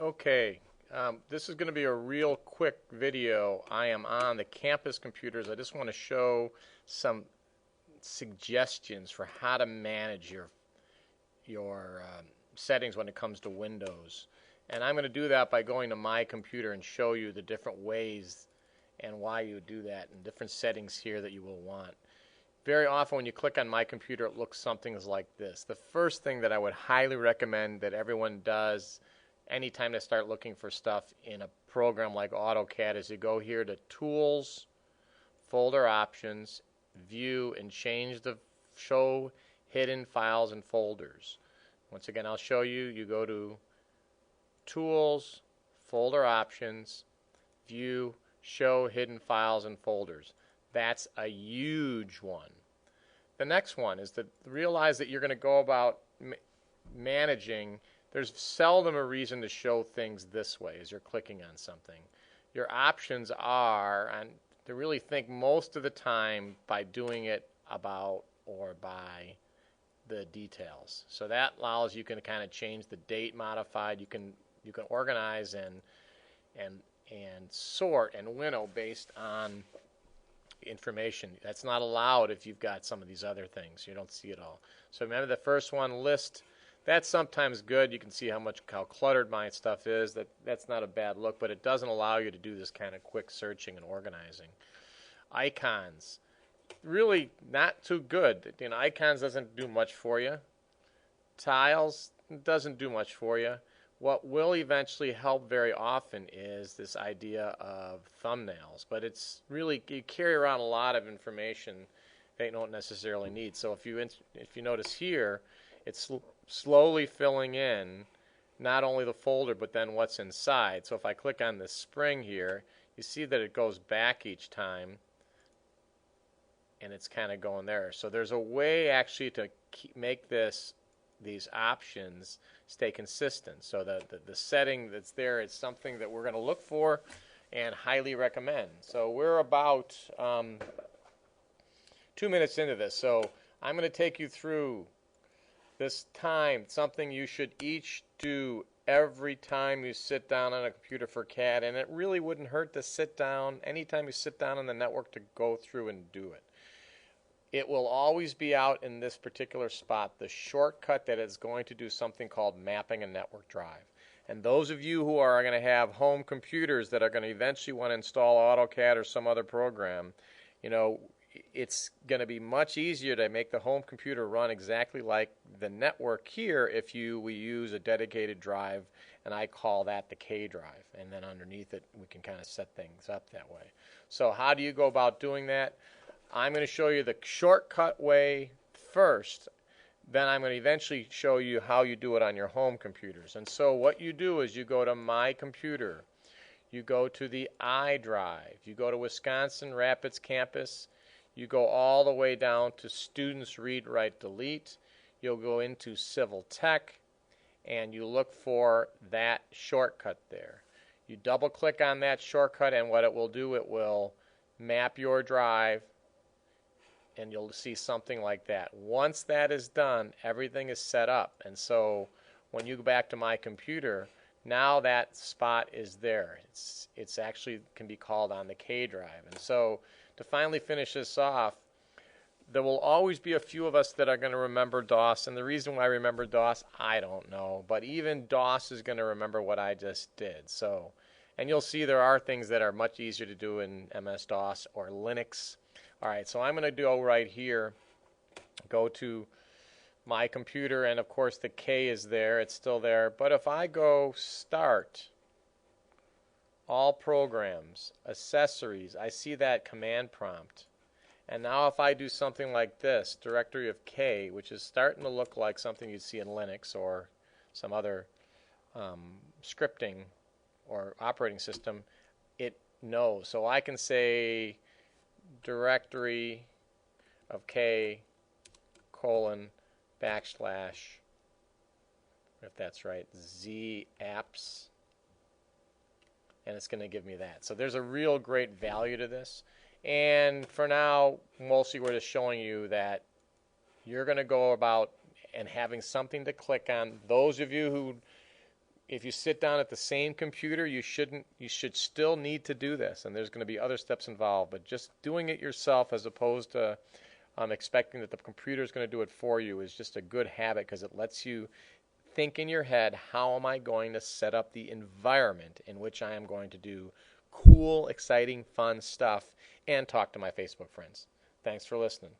Okay, this is going to be a real quick video. I am on the campus computers. I just want to show some suggestions for how to manage your settings when it comes to Windows. And I'm going to do that by going to my computer and show you the different ways and why you would do that and different settings here that you will want. Very often when you click on my computer, it looks something like this. The first thing that I would highly recommend that everyone does anytime they start looking for stuff in a program like AutoCAD is you go here to Tools, Folder Options, View, and change the Show Hidden Files and Folders. Once again, I'll show you. You go to Tools, Folder Options, View, Show Hidden Files and Folders. That's a huge one. The next one is to realize that you're going to go about managing. There's seldom a reason to show things this way as you're clicking on something. Your options are, and to really think most of the time by doing it about or by the details. So that allows you can kind of change the date modified. You can organize and sort and winnow based on information. That's not allowed if you've got some of these other things. You don't see it all. So remember the first one, list. That's sometimes good. You can see how cluttered my stuff is. That's not a bad look, but it doesn't allow you to do this kind of quick searching and organizing. Icons, really not too good. Icons doesn't do much for you. Tiles doesn't do much for you. What will eventually help very often is this idea of thumbnails, but it's really, you carry around a lot of information that you don't necessarily need. So if you notice here, it's slowly filling in not only the folder but then what's inside. So if I click on this spring here, you see that it goes back each time and it's kind of going there. So there's a way actually to make these options stay consistent. So the setting that's there is something that we're going to look for and highly recommend. So we're about 2 minutes into this. So I'm going to take you through this time, something you should each do every time you sit down on a computer for CAD, and it really wouldn't hurt to sit down anytime you sit down on the network to go through and do it. It will always be out in this particular spot, the shortcut that is going to do something called mapping a network drive. And those of you who are going to have home computers that are going to eventually want to install AutoCAD or some other program, it's going to be much easier to make the home computer run exactly like the network here if we use a dedicated drive, and I call that the K drive. And then underneath it, we can kind of set things up that way. So how do you go about doing that? I'm going to show you the shortcut way first. Then I'm going to eventually show you how you do it on your home computers. And so what you do is you go to My Computer. You go to the iDrive. You go to Wisconsin Rapids Campus. You go all the way down to Students Read, Write, Delete. You'll go into Civil Tech, and you look for that shortcut there. You double click on that shortcut, and what it will do, it will map your drive, and you'll see something like that. Once that is done, everything is set up. And so when you go back to My Computer, now that spot is there. It's actually can be called on the K drive. And so to finally finish this off, there will always be a few of us that are going to remember DOS. And the reason why I remember DOS, I don't know. But even DOS is going to remember what I just did. So, and you'll see there are things that are much easier to do in MS-DOS or Linux. All right, so I'm going to go right here, go to My Computer, and of course the K is there, it's still there. But if I go Start, All Programs, Accessories, I see that command prompt. And now if I do something like this, Directory of K, which is starting to look like something you'd see in Linux or some other scripting or operating system, it knows. So I can say Directory of K : / if that's right, Z apps, and it's going to give me that. So there's a real great value to this. And for now, mostly we're just showing you that you're going to go about and having something to click on. Those of you who if you sit down at the same computer, you should still need to do this, and there's going to be other steps involved, but just doing it yourself as opposed to expecting that the computer is going to do it for you is just a good habit because it lets you think in your head, how am I going to set up the environment in which I am going to do cool, exciting, fun stuff and talk to my Facebook friends. Thanks for listening.